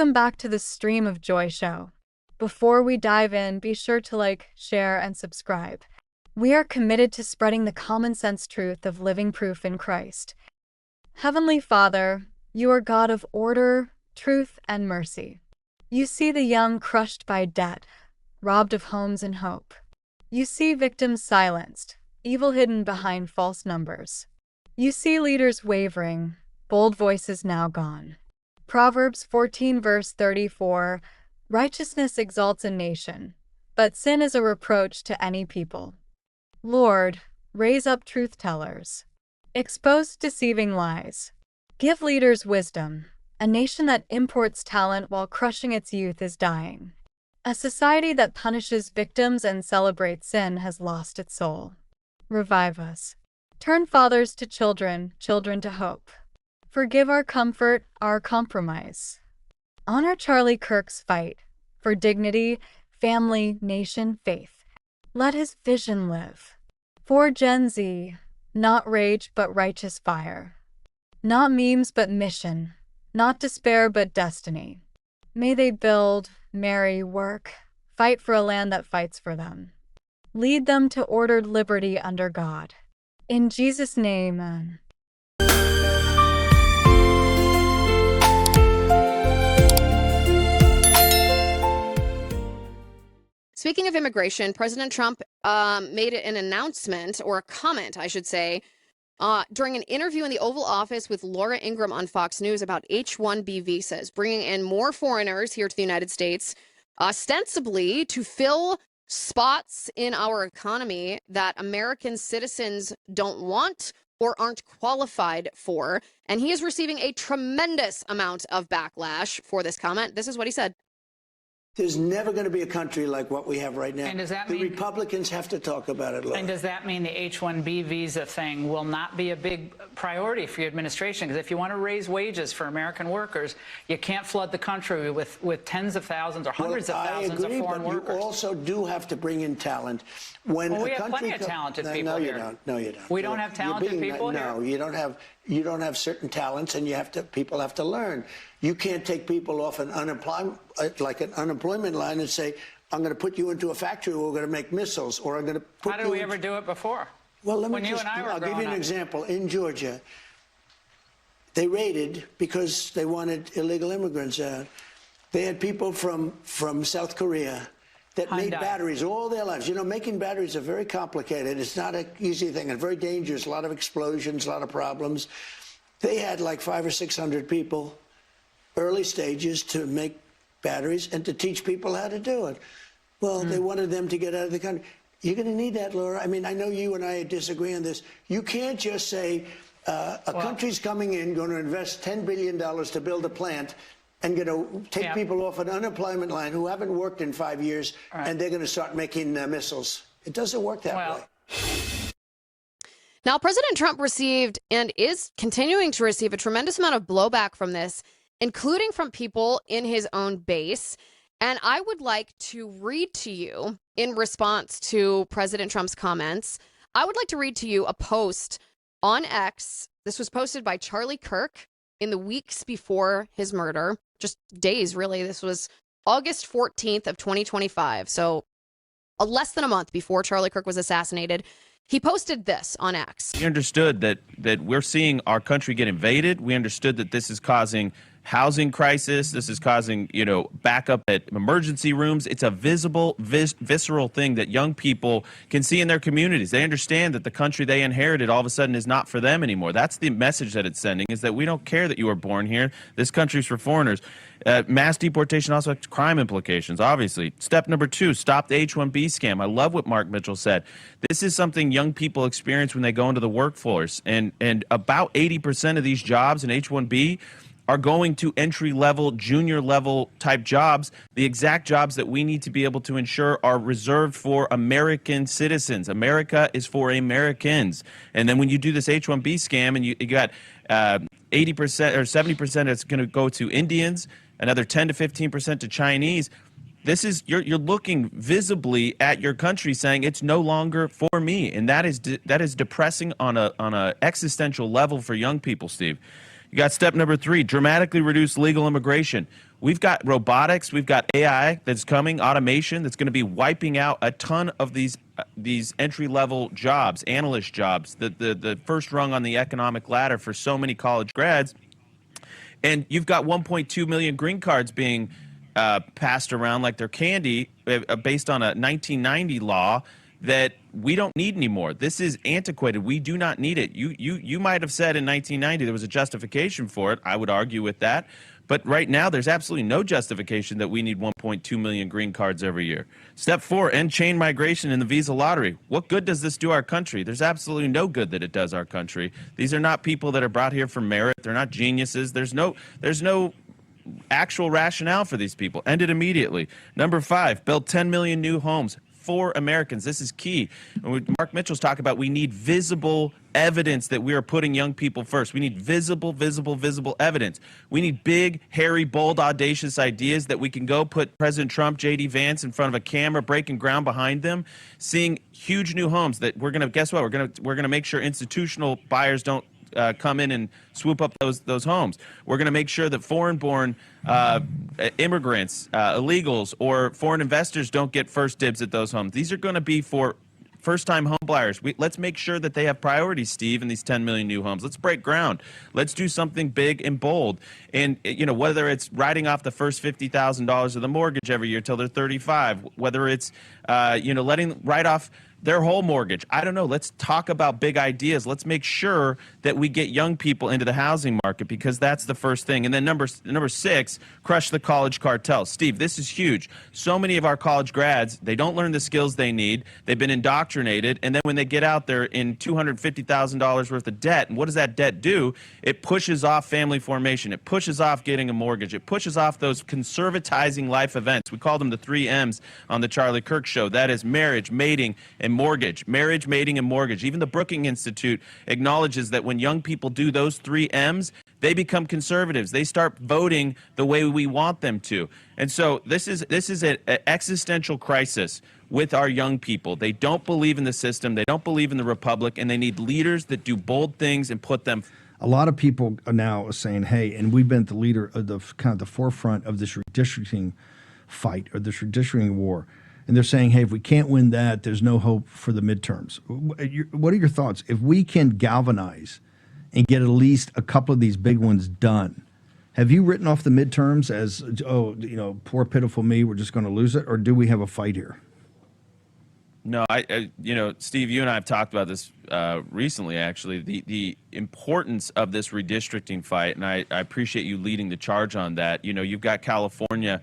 Welcome back to the Stream of Joy show. Before we dive in, be sure to like, share, and subscribe. We are committed to spreading the common sense truth of living proof in Christ. Heavenly Father, you are God of order, truth, and mercy. You see the young crushed by debt, robbed of homes and hope. You see victims silenced, evil hidden behind false numbers. You see leaders wavering, bold voices now gone. Proverbs 14 verse 34, righteousness exalts a nation, but sin is a reproach to any people. Lord, raise up truth-tellers. Expose deceiving lies. Give leaders wisdom. A nation that imports talent while crushing its youth is dying. A society that punishes victims and celebrates sin has lost its soul. Revive us. Turn fathers to children, children to hope. Forgive our comfort, our compromise. Honor Charlie Kirk's fight for dignity, family, nation, faith. Let his vision live. For Gen Z, not rage but righteous fire. Not memes but mission. Not despair but destiny. May they build, marry, work, fight for a land that fights for them. Lead them to ordered liberty under God. In Jesus' name, amen. Speaking of immigration, President Trump made an announcement, or a comment, I should say, during an interview in the Oval Office with Laura Ingraham on Fox News about H-1B visas, bringing in more foreigners here to the United States, ostensibly to fill spots in our economy that American citizens don't want or aren't qualified for. And he is receiving a tremendous amount of backlash for this comment. This is what he said. There's never going to be a country like what we have right now. And does that the mean, Republicans have to talk about it, Laura. And does that mean the H-1B visa thing will not be a big priority for your administration? Because if you want to raise wages for American workers, you can't flood the country with tens of thousands or hundreds of thousands of foreign workers. You also do have to bring in talent. When we have plenty of talented people here. No, you don't. We don't have talented people here? No, you don't have. You don't have certain talents, and people have to learn. You can't take people off an unemployment line and say, I'm going to put you into a factory where we're going to make missiles, or I'm going to put How did we ever do it before? Well, I'll give you an example. In Georgia, they raided because they wanted illegal immigrants out. They had people from South Korea that made batteries all their lives. You know, making batteries are very complicated. It's not an easy thing and very dangerous. A lot of explosions, a lot of problems. They had like 500 or 600 people, early stages, to make batteries and to teach people how to do it. Well, they wanted them to get out of the country. You're going to need that, Laura. I mean, I know you and I disagree on this. You can't just say a country's coming in, going to invest $10 billion to build a plant, and going to take people off an unemployment line who haven't worked in 5 years, and they're going to start making missiles. It doesn't work that way. Now, President Trump received and is continuing to receive a tremendous amount of blowback from this, including from people in his own base. And I would like to read to you, in response to President Trump's comments, I would like to read to you a post on X. This was posted by Charlie Kirk in the weeks before his murder. Just days, really. This was August 14th of 2025. So less than a month before Charlie Kirk was assassinated. He posted this on X. We understood that we're seeing our country get invaded. We understood that this is causing housing crisis. This is causing, backup at emergency rooms. It's a visible, visceral thing that young people can see in their communities. They understand that the country they inherited all of a sudden is not for them anymore. That's the message that it's sending, is that we don't care that you were born here. This country's for foreigners. Mass deportation also has crime implications, obviously. Step number 2, stop the H-1B scam. I love what Mark Mitchell said. This is something young people experience when they go into the workforce. And about 80% of these jobs in H-1B are going to entry-level, junior-level type jobs, the exact jobs that we need to be able to ensure are reserved for American citizens. America is for Americans. And then when you do this H-1B scam and you got 80% or 70% that's going to go to Indians, another 10 to 15% to Chinese, this is you're looking visibly at your country saying it's no longer for me, and that is depressing on a existential level for young people, Steve. You got step number 3, dramatically reduce legal immigration. We've got robotics, we've got AI that's coming, automation that's going to be wiping out a ton of these entry-level jobs, analyst jobs, the first rung on the economic ladder for so many college grads. And you've got 1.2 million green cards being passed around like they're candy based on a 1990 law that we don't need anymore. This is antiquated. We do not need it. You might have said in 1990 there was a justification for it. I would argue with that. But right now, there's absolutely no justification that we need 1.2 million green cards every year. Step 4, end chain migration in the visa lottery. What good does this do our country? There's absolutely no good that it does our country. These are not people that are brought here for merit. They're not geniuses. There's no actual rationale for these people. End it immediately. Number 5, build 10 million new homes for Americans. This is key. Mark Mitchell's talking about we need visible evidence that we are putting young people first. We need visible evidence. We need big, hairy, bold, audacious ideas that we can go put President Trump, J.D. Vance in front of a camera, breaking ground behind them, seeing huge new homes that we're going to, guess what? We're going to make sure institutional buyers don't come in and swoop up those homes. We're going to make sure that foreign-born immigrants, illegals, or foreign investors don't get first dibs at those homes. These are going to be for first-time home buyers. Let's make sure that they have priority, Steve, in these 10 million new homes. Let's break ground. Let's do something big and bold. And, whether it's writing off the first $50,000 of the mortgage every year till they're 35, whether it's, letting write off their whole mortgage. I don't know. Let's talk about big ideas. Let's make sure that we get young people into the housing market, because that's the first thing. And then number 6, crush the college cartel. Steve, this is huge. So many of our college grads, they don't learn the skills they need. They've been indoctrinated. And then when they get out there in $250,000 worth of debt, and what does that debt do? It pushes off family formation. It pushes off getting a mortgage. It pushes off those conservatizing life events. We call them the 3 M's on the Charlie Kirk Show. That is marriage, mating, and mortgage. Marriage, mating, and mortgage. Even the Brookings Institute acknowledges that when young people do those 3 M's, they become conservatives. They start voting the way we want them to. And so this is an existential crisis with our young people. They don't believe in the system. They don't believe in the republic, and they need leaders that do bold things and put them. A lot of people are now saying, hey, and we've been at the leader of the kind of the forefront of this redistricting fight, or this redistricting war. And they're saying, hey, if we can't win that, there's no hope for the midterms. What are your thoughts? If we can galvanize and get at least a couple of these big ones done, have you written off the midterms as, poor, pitiful me, we're just going to lose it? Or do we have a fight here? No, Steve, you and I have talked about this recently, actually, the importance of this redistricting fight. And I appreciate you leading the charge on that. You've got California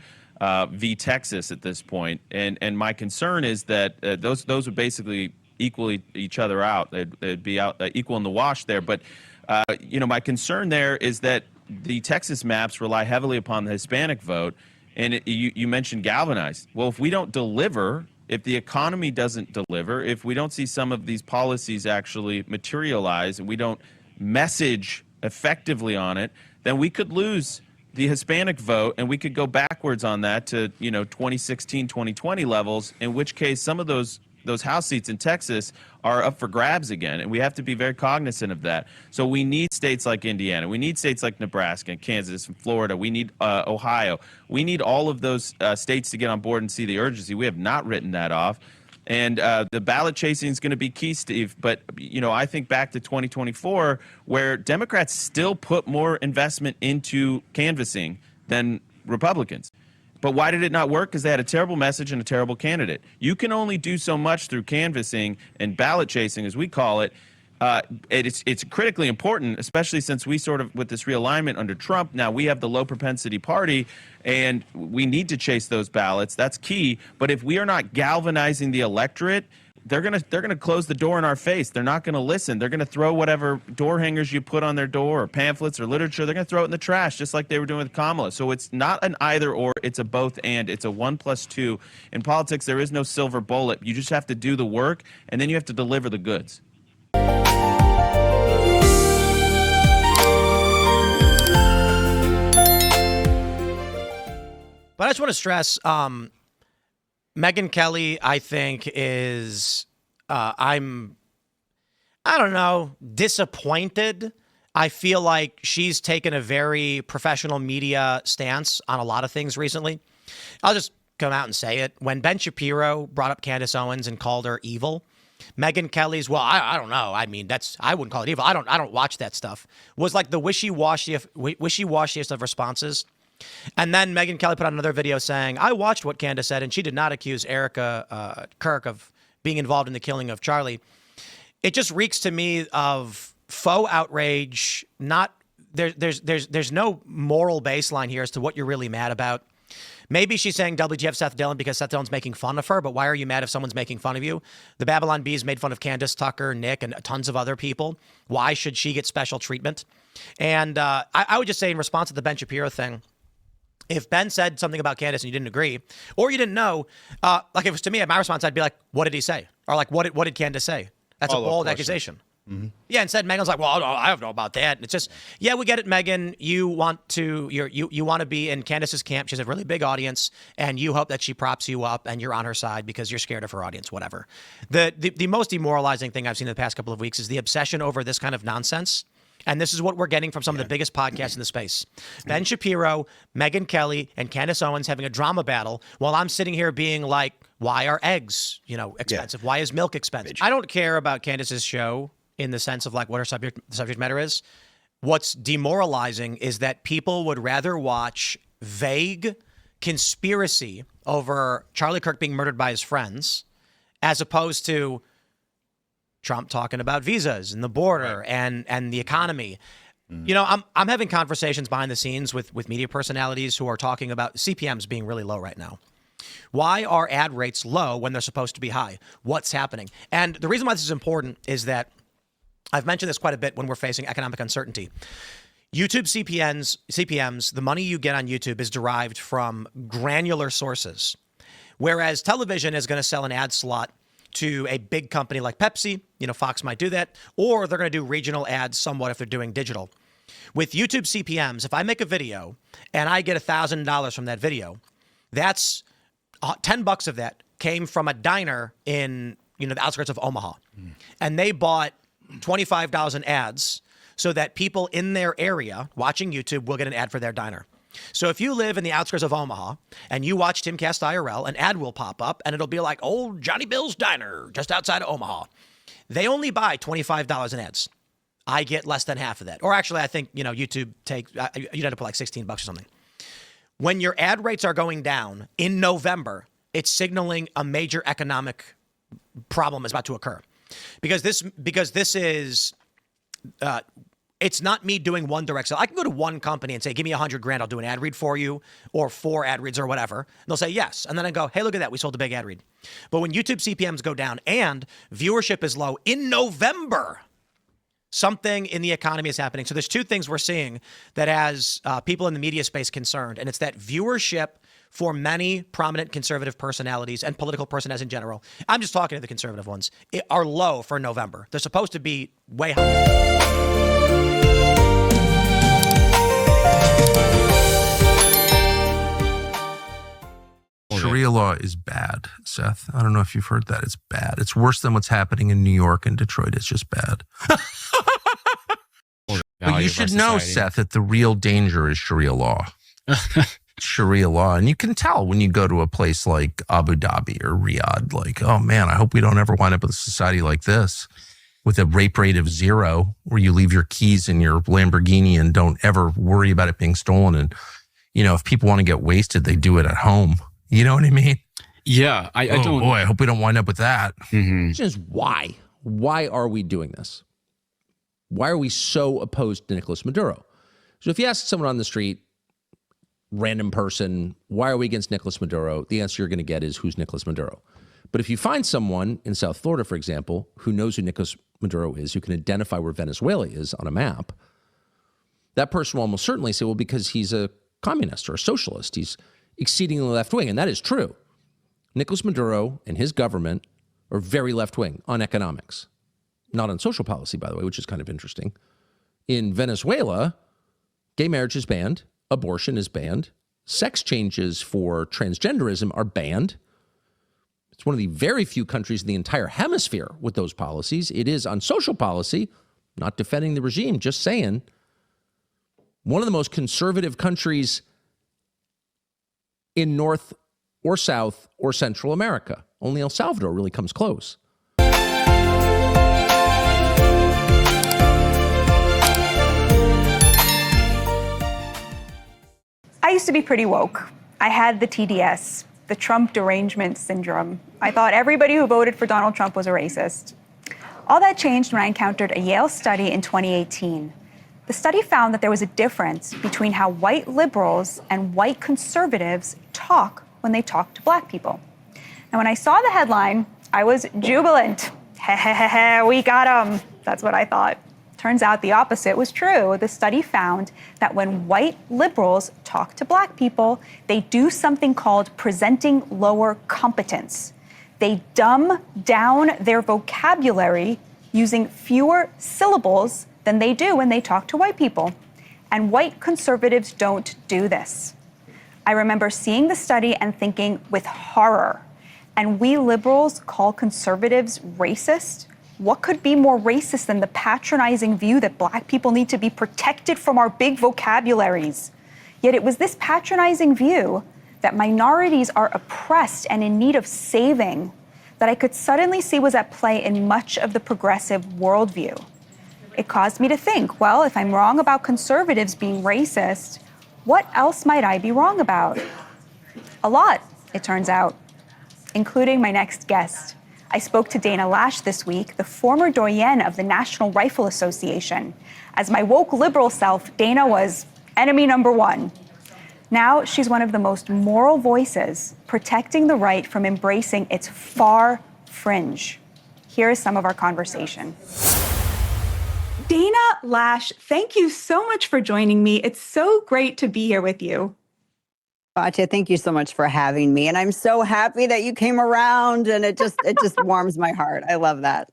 v. Texas at this point, and my concern is that those would basically equal each other out. They'd be out equal in the wash there. But my concern there is that the Texas maps rely heavily upon the Hispanic vote, and you mentioned galvanized. Well, if we don't deliver, if the economy doesn't deliver, if we don't see some of these policies actually materialize, and we don't message effectively on it, then we could lose the Hispanic vote, and we could go backwards on that to 2016, 2020 levels, in which case some of those House seats in Texas are up for grabs again, and we have to be very cognizant of that. So we need states like Indiana, we need states like Nebraska and Kansas and Florida, we need Ohio, we need all of those states to get on board and see the urgency. We have not written that off. And the ballot chasing is going to be key, Steve. But, I think back to 2024, where Democrats still put more investment into canvassing than Republicans. But why did it not work? Because they had a terrible message and a terrible candidate. You can only do so much through canvassing and ballot chasing, as we call it. It's critically important, especially since we sort of, with this realignment under Trump, now we have the low propensity party, and we need to chase those ballots. That's key. But if we are not galvanizing the electorate, they're gonna close the door in our face. They're not gonna listen. They're gonna throw whatever door hangers you put on their door, or pamphlets or literature. They're gonna throw it in the trash, just like they were doing with Kamala. So it's not an either or. It's a both and. It's a 1+2. In politics, there is no silver bullet. You just have to do the work, and then you have to deliver the goods. But I just want to stress, Megyn Kelly, I think, is, I don't know, disappointed I feel like she's taken a very professional media stance on a lot of things recently. I'll just come out and say it. When Ben Shapiro brought up Candace Owens and called her evil, Megyn Kelly's, well, I don't know. I mean, I wouldn't call it evil. I don't watch that stuff. Was like the wishy-washiest of responses. And then Megyn Kelly put out another video saying, I watched what Candace said, and she did not accuse Erica Kirk of being involved in the killing of Charlie. It just reeks to me of faux outrage. There's no moral baseline here as to what you're really mad about. Maybe she's saying WTF Seth Dillon because Seth Dillon's making fun of her, but why are you mad if someone's making fun of you? The Babylon Bees made fun of Candace, Tucker, Nick, and tons of other people. Why should she get special treatment? And I would just say in response to the Ben Shapiro thing, if Ben said something about Candace and you didn't agree, or you didn't know, like if it was to me, my response, I'd be like, what did he say? Or like, what did Candace say? That's a bold accusation. Mm-hmm. Yeah, instead Megan's like, well, I don't know about that. And it's just, yeah, we get it, Megan. You want to be in Candace's camp. She has a really big audience, and you hope that she props you up, and you're on her side because you're scared of her audience. Whatever. The most demoralizing thing I've seen in the past couple of weeks is the obsession over this kind of nonsense. And this is what we're getting from some of the biggest podcasts in the space. Ben Shapiro, Megyn Kelly, and Candace Owens having a drama battle while I'm sitting here being like, why are eggs, expensive? Why is milk expensive? I don't care about Candace's show in the sense of like what her subject matter is. What's demoralizing is that people would rather watch vague conspiracy over Charlie Kirk being murdered by his friends as opposed to Trump talking about visas and the border and the economy. I'm having conversations behind the scenes with media personalities who are talking about CPMs being really low right now. Why are ad rates low when they're supposed to be high? What's happening? And the reason why this is important is that I've mentioned this quite a bit when we're facing economic uncertainty. YouTube CPMs, the money you get on YouTube is derived from granular sources, whereas television is going to sell an ad slot to a big company like Pepsi. Fox might do that, or they're going to do regional ads somewhat if they're doing digital. With YouTube CPMs, if I make a video and I get $1,000 from that video, that's $10 of that came from a diner in the outskirts of Omaha, and they bought $25 in ads so that people in their area watching YouTube will get an ad for their diner. So if you live in the outskirts of Omaha and you watch Timcast IRL, an ad will pop up and it'll be like, old Johnny Bill's Diner just outside of Omaha. They only buy $25 in ads. I get less than half of that. Or actually, I think, YouTube takes, you'd end up with like $16 or something. When your ad rates are going down in November, it's signaling a major economic problem is about to occur. Because this is, it's not me doing one direct sell. I can go to one company and say, give me $100,000, I'll do an ad read for you, or 4 ad reads or whatever. And they'll say yes. And then I go, hey, look at that. We sold a big ad read. But when YouTube CPMs go down and viewership is low in November, something in the economy is happening. So there's two things we're seeing that has people in the media space concerned. And it's that viewership for many prominent conservative personalities and political personalities in general, I'm just talking to the conservative ones, are low for November. They're supposed to be way higher. Sharia law is bad, Seth. I don't know if you've heard that. It's bad. It's worse than what's happening in New York and Detroit. It's just bad. But you should know, Seth, that the real danger is Sharia law. Sharia law. And you can tell when you go to a place like Abu Dhabi or Riyadh, like, oh man, I hope we don't ever wind up with a society like this with a rape rate of 0, where you leave your keys in your Lamborghini and don't ever worry about it being stolen. And, if people want to get wasted, they do it at home. You know what I mean? Yeah. I don't. Oh boy, I hope we don't wind up with that. Mm-hmm. The question is why? Why are we doing this? Why are we so opposed to Nicolas Maduro? So if you ask someone on the street, random person, why are we against Nicolas Maduro? The answer you're going to get is, who's Nicolas Maduro? But if you find someone in South Florida, for example, who knows who Nicolas Maduro is, who can identify where Venezuela is on a map, that person will almost certainly say, well, because he's a communist or a socialist, he's exceedingly left-wing, and that is true. Nicolas Maduro and his government are very left-wing on economics, not on social policy, by the way, which is kind of interesting. In Venezuela, gay marriage is banned. Abortion is banned. Sex changes for transgenderism are banned. It's one of the very few countries in the entire hemisphere with those policies. It is on social policy not defending the regime, just saying one of the most conservative countries in North or South or Central America. Only El Salvador really comes close. I used to be pretty woke. I had the TDS, the Trump derangement syndrome. I thought everybody who voted for Donald Trump was a racist. All that changed when I encountered a Yale study in 2018. The study found that there was a difference between how white liberals and white conservatives talk when they talk to black people. And when I saw the headline, I was jubilant. We got 'em. That's what I thought. Turns out the opposite was true. The study found that when white liberals talk to black people, they do something called presenting lower competence. They dumb down their vocabulary using fewer syllables than they do when they talk to white people. And white conservatives don't do this. I remember seeing the study and thinking with horror, and we liberals call conservatives racist? What could be more racist than the patronizing view that black people need to be protected from our big vocabularies? Yet it was this patronizing view that minorities are oppressed and in need of saving that I could suddenly see was at play in much of the progressive worldview. It caused me to think, well, if I'm wrong about conservatives being racist, what else might I be wrong about? A lot, it turns out, including my next guest. I spoke to Dana Lash this week, the former doyen of the National Rifle Association. As my woke liberal self, Dana was enemy number one. Now she's one of the most moral voices protecting the right from embracing its far fringe. Here is some of our conversation. Dana Lash, thank you so much for joining me. It's so great to be here with you. Batya, thank you so much for having me. And I'm so happy that you came around, and it just warms my heart. I love that.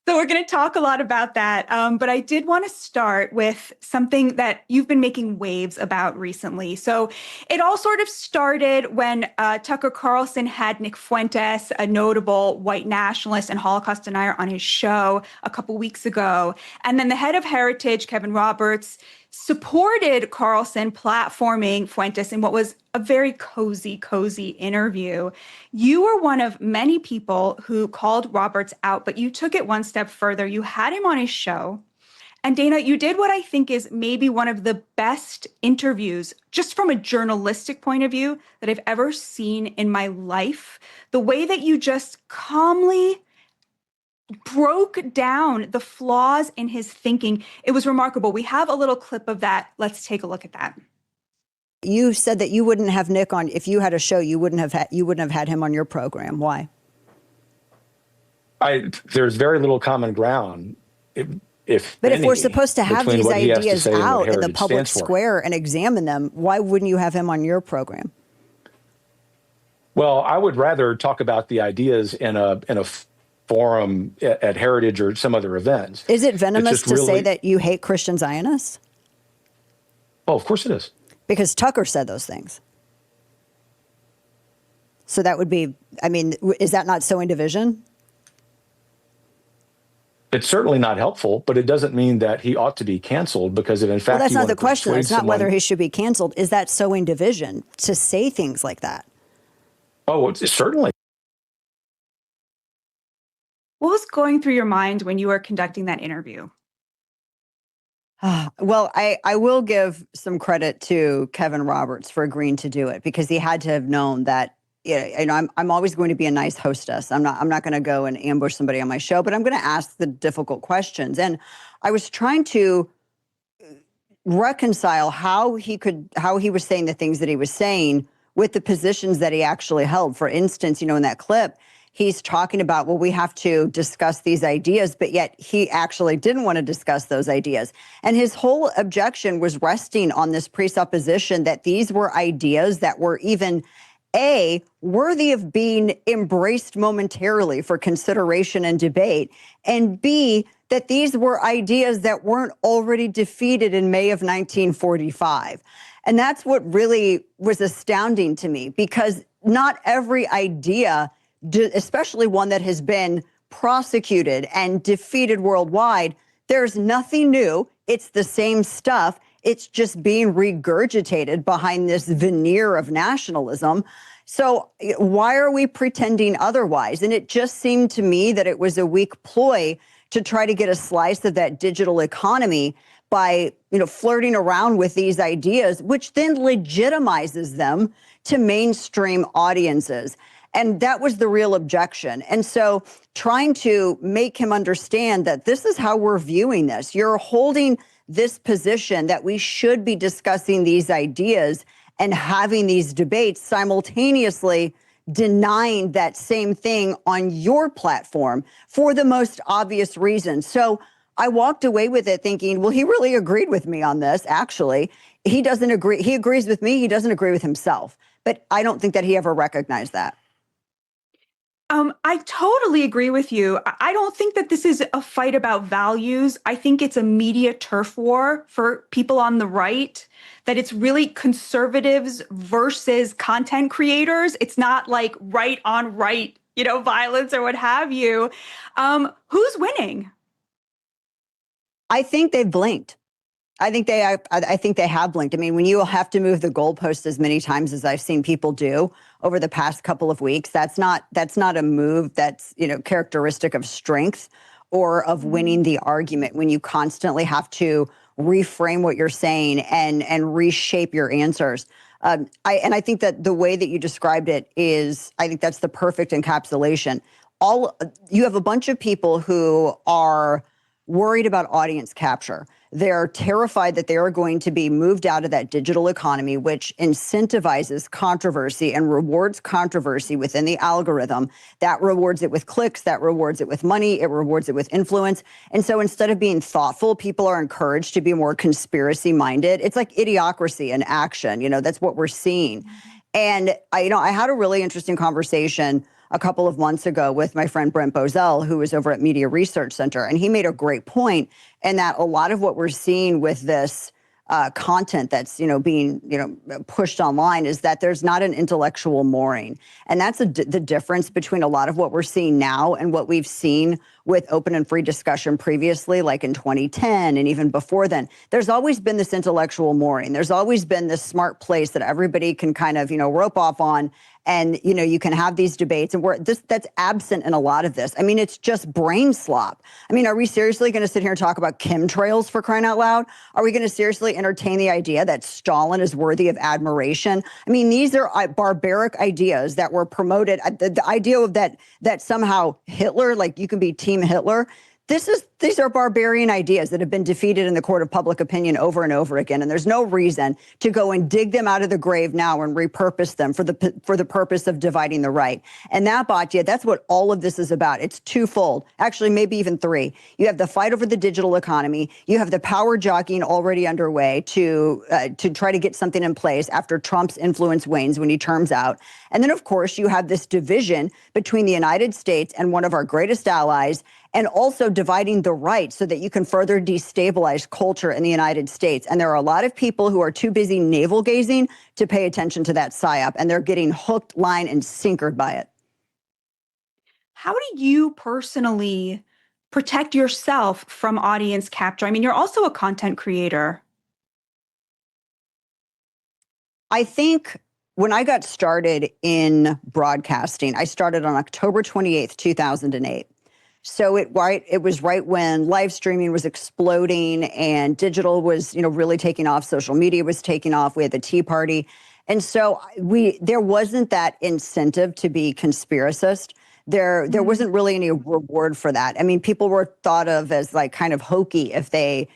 So we're going to talk a lot about that. But I did want to start with something that you've been making waves about recently. So it all sort of started when Tucker Carlson had Nick Fuentes, a notable white nationalist and Holocaust denier, on his show a couple weeks ago. And then the head of Heritage, Kevin Roberts, supported Carlson platforming Fuentes in what was a very cozy interview. You were one of many people who called Roberts out, but you took it one step further. You had him on his show. And Dana, you did what I think is maybe one of the best interviews, just from a journalistic point of view, that I've ever seen in my life. The way that you just calmly broke down the flaws in his thinking. It was remarkable. We have a little clip of that. Let's take a look at that. You said that you wouldn't have Nick on if you had a show. You wouldn't have had him on your program. Why? There's very little common ground. If we're supposed to have these ideas out in the public square and examine them, why wouldn't you have him on your program? Well, I would rather talk about the ideas in a forum at Heritage or some other event. Is it venomous to say that you hate Christian Zionists? Oh, of course it is. Because Tucker said those things. So that would be, I mean, is that not sowing division? It's certainly not helpful, but it doesn't mean that he ought to be canceled because if in fact, well, that's not the question. It's not whether he should be canceled. Is that sowing division to say things like that? Oh, it's certainly. What was going through your mind when you were conducting that interview? Well, I will give some credit to Kevin Roberts for agreeing to do it, because he had to have known that, you know, I'm always going to be a nice hostess. I'm not going to go and ambush somebody on my show, but I'm going to ask the difficult questions. And I was trying to reconcile how he was saying the things that he was saying with the positions that he actually held. For instance, you know, in that clip, he's talking about, well, we have to discuss these ideas, but yet he actually didn't want to discuss those ideas. And his whole objection was resting on this presupposition that these were ideas that were even, A, worthy of being embraced momentarily for consideration and debate, and B, that these were ideas that weren't already defeated in May of 1945. And that's what really was astounding to me, because not every idea, especially one that has been prosecuted and defeated worldwide, There's nothing new. It's the same stuff. It's just being regurgitated behind this veneer of nationalism. So why are we pretending otherwise? And it just seemed to me that it was a weak ploy to try to get a slice of that digital economy by, flirting around with these ideas, which then legitimizes them to mainstream audiences. And that was the real objection. And so trying to make him understand that this is how we're viewing this. You're holding this position that we should be discussing these ideas and having these debates, simultaneously denying that same thing on your platform for the most obvious reason. So I walked away with it thinking, well, he really agreed with me on this. Actually, he doesn't agree. He agrees with me. He doesn't agree with himself. But I don't think that he ever recognized that. I totally agree with you. I don't think that this is a fight about values. I think it's a media turf war for people on the right, that it's really conservatives versus content creators. It's not like right on right, violence or what have you. Who's winning? I think they've blinked. I think they have blinked. I mean, when you have to move the goalpost as many times as I've seen people do over the past couple of weeks, that's not a move that's, characteristic of strength or of winning the argument, when you constantly have to reframe what you're saying and reshape your answers. I think that the way that you described it I think that's the perfect encapsulation. You have a bunch of people who are worried about audience capture. They're terrified that they are going to be moved out of that digital economy, which incentivizes controversy and rewards controversy within the algorithm. That rewards it with clicks, that rewards it with money, it rewards it with influence. And so instead of being thoughtful, people are encouraged to be more conspiracy minded. It's like idiocracy in action. That's what we're seeing. And I had a really interesting conversation a couple of months ago with my friend Brent Bozell, who is over at Media Research Center. And he made a great point in that a lot of what we're seeing with this content that's, being, pushed online is that there's not an intellectual mooring. And that's the difference between a lot of what we're seeing now and what we've seen with open and free discussion previously, like in 2010 and even before then. There's always been this intellectual mooring. There's always been this smart place that everybody can kind of, rope off on. And, you can have these debates, and that's absent in a lot of this. I mean, it's just brain slop. I mean, are we seriously going to sit here and talk about chemtrails, for crying out loud? Are we going to seriously entertain the idea that Stalin is worthy of admiration? I mean, these are barbaric ideas that were promoted. The idea of that somehow Hitler, like you can be Team Hitler. These are barbarian ideas that have been defeated in the court of public opinion over and over again, and there's no reason to go and dig them out of the grave now and repurpose them for the purpose of dividing the right. And that, Batya, that's what all of this is about. It's twofold, actually, maybe even three. You have the fight over the digital economy. You have the power jockeying already underway to try to get something in place after Trump's influence wanes when he terms out. And then, of course, you have this division between the United States and one of our greatest allies, and also dividing the right so that you can further destabilize culture in the United States. And there are a lot of people who are too busy navel gazing to pay attention to that psyop, and they're getting hooked, line, and sinkered by it. How do you personally protect yourself from audience capture? I mean, you're also a content creator. I think when I got started in broadcasting, I started on October 28th, 2008. So it was right when live streaming was exploding and digital was, really taking off. Social media was taking off. We had the Tea Party. And so there wasn't that incentive to be conspiracist. There wasn't really any reward for that. I mean, people were thought of as like kind of hokey if they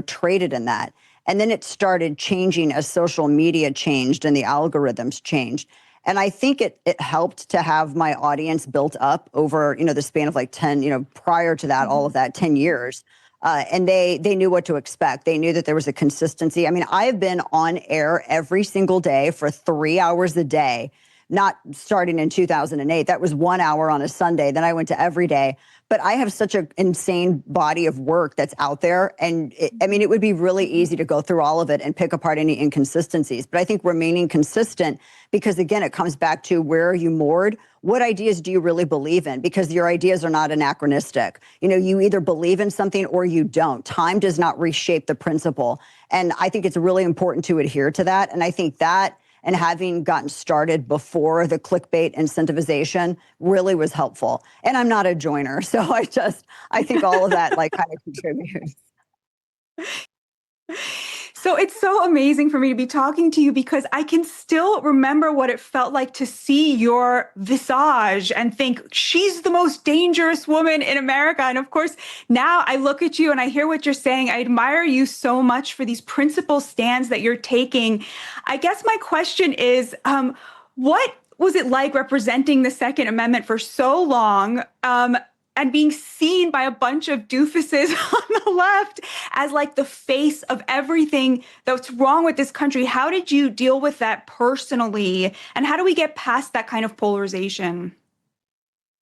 traded in that. And then it started changing as social media changed and the algorithms changed. And I think it helped to have my audience built up over, the span of like 10, prior to that, all of that, 10 years. And they knew what to expect. They knew that there was a consistency. I mean, I have been on air every single day for 3 hours a day not starting in 2008. That was 1 hour on a Sunday. Then I went to every day. But I have such an insane body of work that's out there. And it would be really easy to go through all of it and pick apart any inconsistencies. But I think remaining consistent, because again, it comes back to where are you moored? What ideas do you really believe in? Because your ideas are not anachronistic. You either believe in something or you don't. Time does not reshape the principle. And I think it's really important to adhere to that. And I think that, and having gotten started before the clickbait incentivization really was helpful. And I'm not a joiner, so I think all of that kind of contributes. So it's so amazing for me to be talking to you because I can still remember what it felt like to see your visage and think she's the most dangerous woman in America. And of course, now I look at you and I hear what you're saying. I admire you so much for these principled stands that you're taking. I guess my question is, what was it like representing the Second Amendment for so long? And being seen by a bunch of doofuses on the left as the face of everything that's wrong with this country. How did you deal with that personally? And how do we get past that kind of polarization?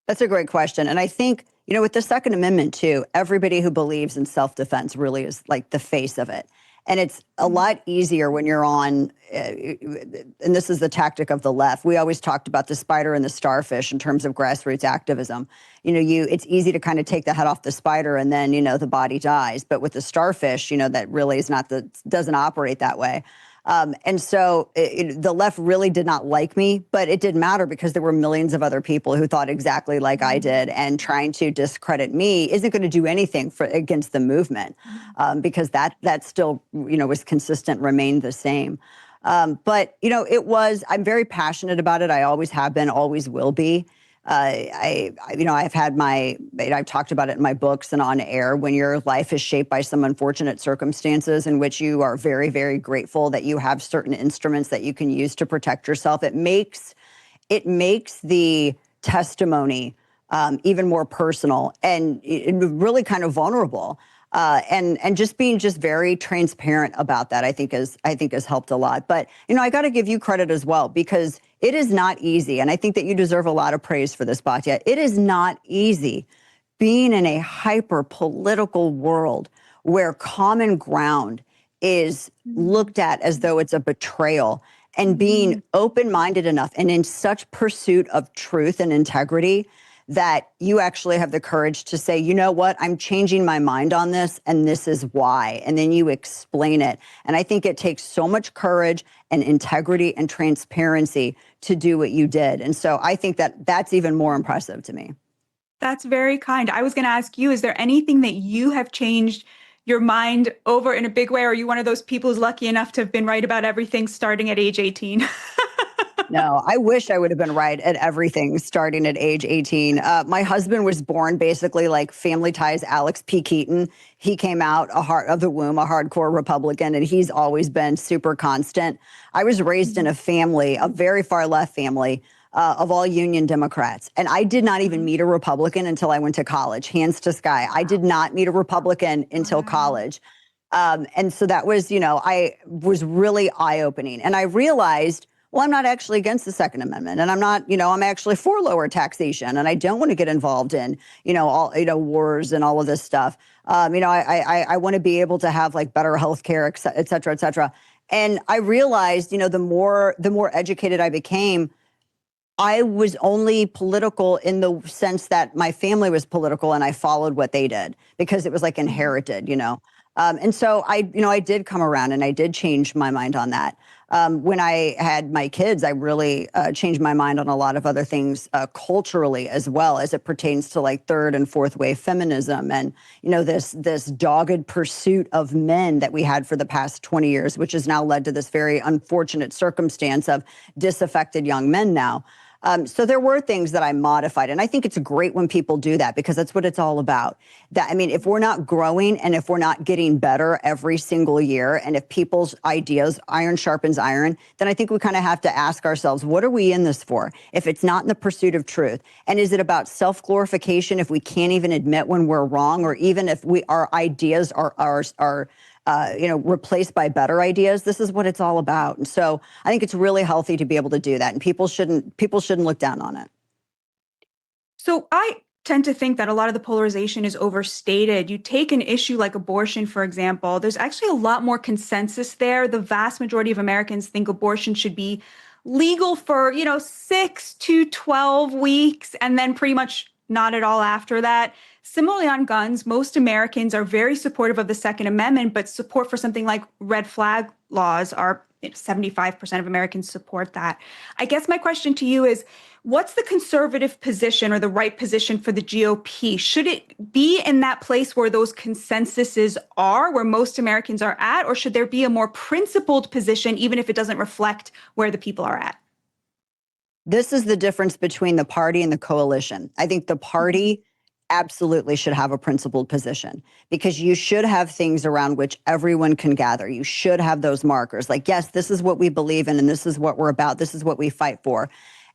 That's a great question. And I think, with the Second Amendment too, everybody who believes in self-defense really is the face of it. And it's a lot easier when you're on, and this is the tactic of the left. We always talked about the spider and the starfish in terms of grassroots activism. It's easy to kind of take the head off the spider and then, the body dies. But with the starfish, that really is doesn't operate that way. And so the left really did not like me, but it didn't matter because there were millions of other people who thought exactly like I did, and trying to discredit me isn't going to do anything against the movement, because that still, was consistent, remained the same. But, I'm very passionate about it. I always have been, always will be. I've talked about it in my books and on air. When your life is shaped by some unfortunate circumstances in which you are very, very grateful that you have certain instruments that you can use to protect yourself, it makes the testimony even more personal and really kind of vulnerable. And just being very transparent about that, I think has helped a lot. But, I got to give you credit as well, because it is not easy. And I think that you deserve a lot of praise for this, Batya. It is not easy being in a hyper political world where common ground is looked at as though it's a betrayal, and being open-minded enough and in such pursuit of truth and integrity that you actually have the courage to say, you know what, I'm changing my mind on this, and this is why. And then you explain it. And I think it takes so much courage and integrity and transparency to do what you did. And so I think that that's even more impressive to me. That's very kind. I was going to ask you, is there anything that you have changed your mind over in a big way? Or are you one of those people who's lucky enough to have been right about everything starting at age 18? No, I wish I would have been right at everything starting at age 18. My husband was born basically like Family Ties Alex P. Keaton. He came out of the womb, a hardcore Republican, and he's always been super constant. I was raised in a family, a very far left family, of all Union Democrats. And I did not even meet a Republican until I went to college, hands to sky. I did not meet a Republican until college. And so that was, I was really eye-opening. And I realized, well, I'm not actually against the Second Amendment, and I'm not, I'm actually for lower taxation, and I don't want to get involved in, all, wars and all of this stuff. I want to be able to have better health care, et cetera, et cetera. And I realized, the more educated I became, I was only political in the sense that my family was political and I followed what they did because it was inherited, And so I did come around and I did change my mind on that. When I had my kids, I really changed my mind on a lot of other things culturally as well, as it pertains to third and fourth wave feminism and, this dogged pursuit of men that we had for the past 20 years, which has now led to this very unfortunate circumstance of disaffected young men now. So there were things that I modified, and I think it's great when people do that because that's what it's all about. If we're not growing and if we're not getting better every single year, and if people's ideas, iron sharpens iron, then I think we kind of have to ask ourselves, what are we in this for? If it's not in the pursuit of truth, and is it about self-glorification if we can't even admit when we're wrong, or even if our ideas are replaced by better ideas. This is what it's all about. And so I think it's really healthy to be able to do that, and people shouldn't look down on it. So I tend to think that a lot of the polarization is overstated. You take an issue like abortion, for example, there's actually a lot more consensus there. The vast majority of Americans think abortion should be legal for, 6 to 12 weeks and then pretty much not at all after that. Similarly on guns, most Americans are very supportive of the Second Amendment, but support for something like red flag laws are 75% of Americans support that. I guess my question to you is, what's the conservative position or the right position for the GOP? Should it be in that place where those consensuses are, where most Americans are at, or should there be a more principled position, even if it doesn't reflect where the people are at? This is the difference between the party and the coalition. I think the party absolutely should have a principled position, because you should have things around which everyone can gather. You should have those markers like, yes, this is what we believe in and this is what we're about. This is what we fight for.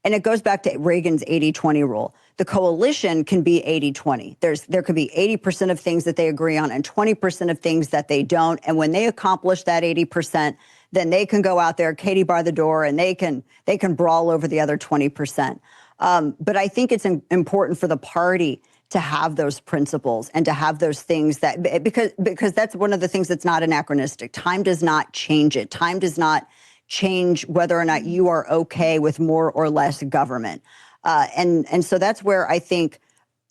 And it goes back to Reagan's 80-20 rule. The coalition can be 80-20. There could be 80% of things that they agree on and 20% of things that they don't. And when they accomplish that 80%, then they can go out there, Katie bar the door, and they can brawl over the other 20%. But I think it's important for the party to have those principles and to have those things that, because that's one of the things that's not anachronistic. Time does not change it. Time does not change whether or not you are okay with more or less government. And so that's where I think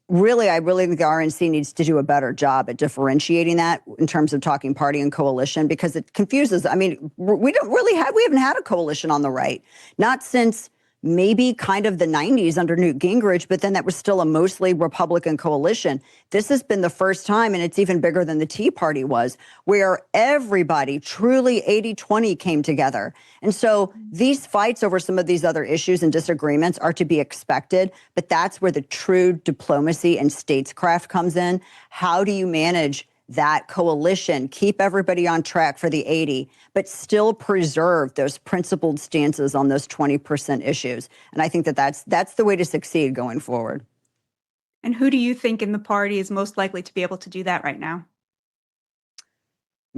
I really think the RNC needs to do a better job at differentiating that in terms of talking party and coalition, because it confuses. I mean, we haven't had a coalition on the right, not since maybe kind of the 90s under Newt Gingrich, but then that was still a mostly Republican coalition. This has been the first time, and it's even bigger than the Tea Party was, where everybody truly 80-20 came together. And so these fights over some of these other issues and disagreements are to be expected, but that's where the true diplomacy and statescraft comes in. How do you manage that coalition, keep everybody on track for the 80, but still preserve those principled stances on those 20% issues? And I think that's the way to succeed going forward. And who do you think in the party is most likely to be able to do that right now?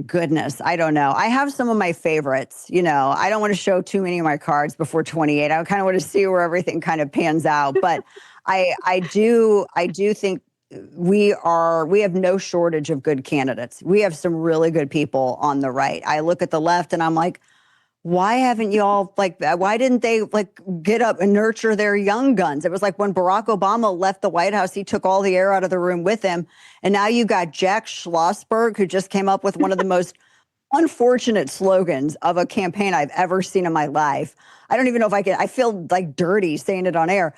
Goodness, I don't know. I have some of my favorites. I don't want to show too many of my cards before 28. I kind of want to see where everything kind of pans out. But I do think we have no shortage of good candidates. We have some really good people on the right. I look at the left and I'm like, why haven't you all, why didn't they get up and nurture their young guns? It was like when Barack Obama left the White House, he took all the air out of the room with him. And now you got Jack Schlossberg, who just came up with one of the most unfortunate slogans of a campaign I've ever seen in my life. I don't even know if I feel like dirty saying it on air.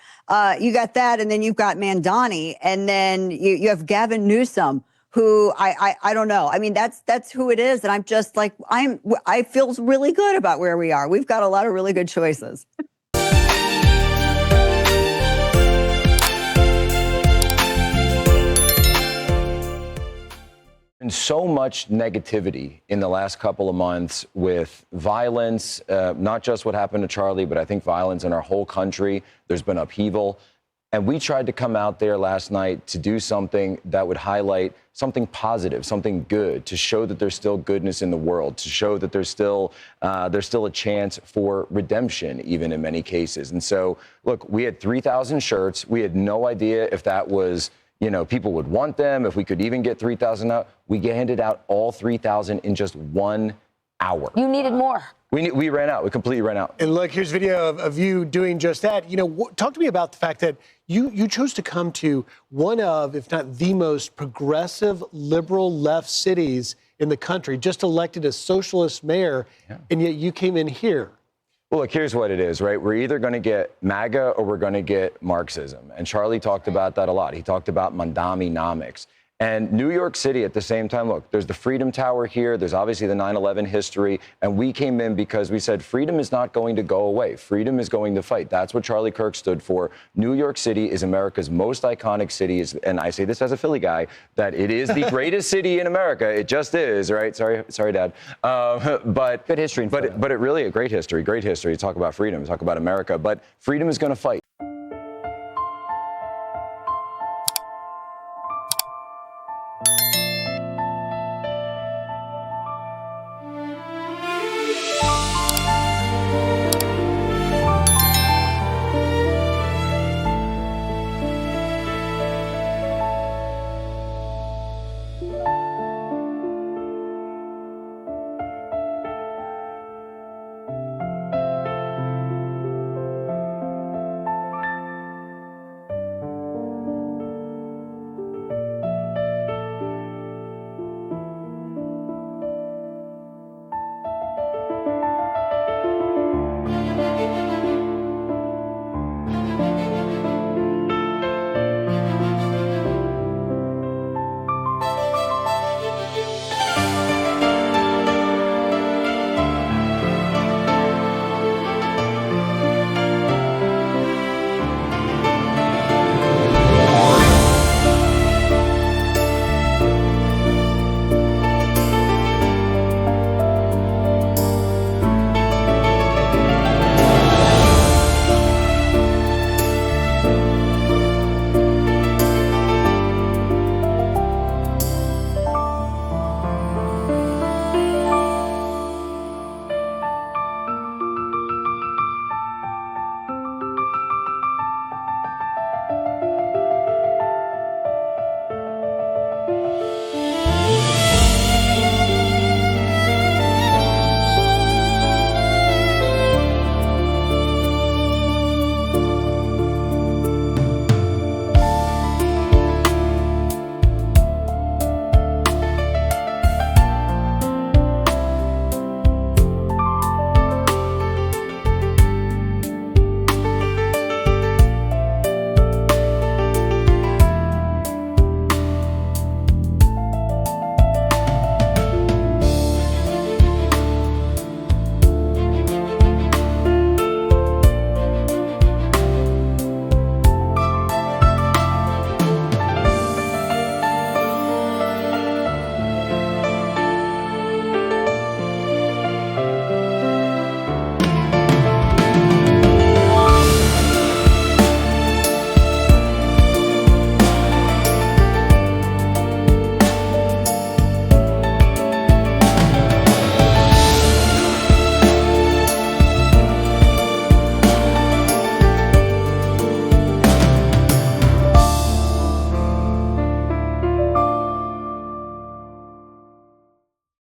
You got that, and then you've got Mandani, and then you have Gavin Newsom, who I don't know. I mean, that's who it is. And I'm just like, I feel really good about where we are. We've got a lot of really good choices. And so much negativity in the last couple of months with violence, not just what happened to Charlie, but I think violence in our whole country. There's been upheaval. And we tried to come out there last night to do something that would highlight something positive, something good, to show that there's still goodness in the world, to show that there's still a chance for redemption, even in many cases. And so, look, we had 3,000 shirts. We had no idea if that was, people would want them, if we could even get 3,000 out. We handed out all 3,000 in just 1 hour. You needed more. We ran out. We completely ran out. And look, here's video of you doing just that. Talk to me about the fact that you chose to come to one of, if not the most progressive, liberal left cities in the country, just elected a socialist mayor, and yet you came in here. Well, look, here's what it is, right? We're either going to get MAGA or we're going to get Marxism. And Charlie talked about that a lot. He talked about Mandami-nomics. And New York City at the same time, look, there's the Freedom Tower here. There's obviously the 9/11 history. And we came in because we said freedom is not going to go away. Freedom is going to fight. That's what Charlie Kirk stood for. New York City is America's most iconic city. And I say this as a Philly guy, that it is the greatest city in America. It just is, right? Sorry, Dad. But good history. But it really a great history. Talk about freedom. Talk about America. But freedom is going to fight.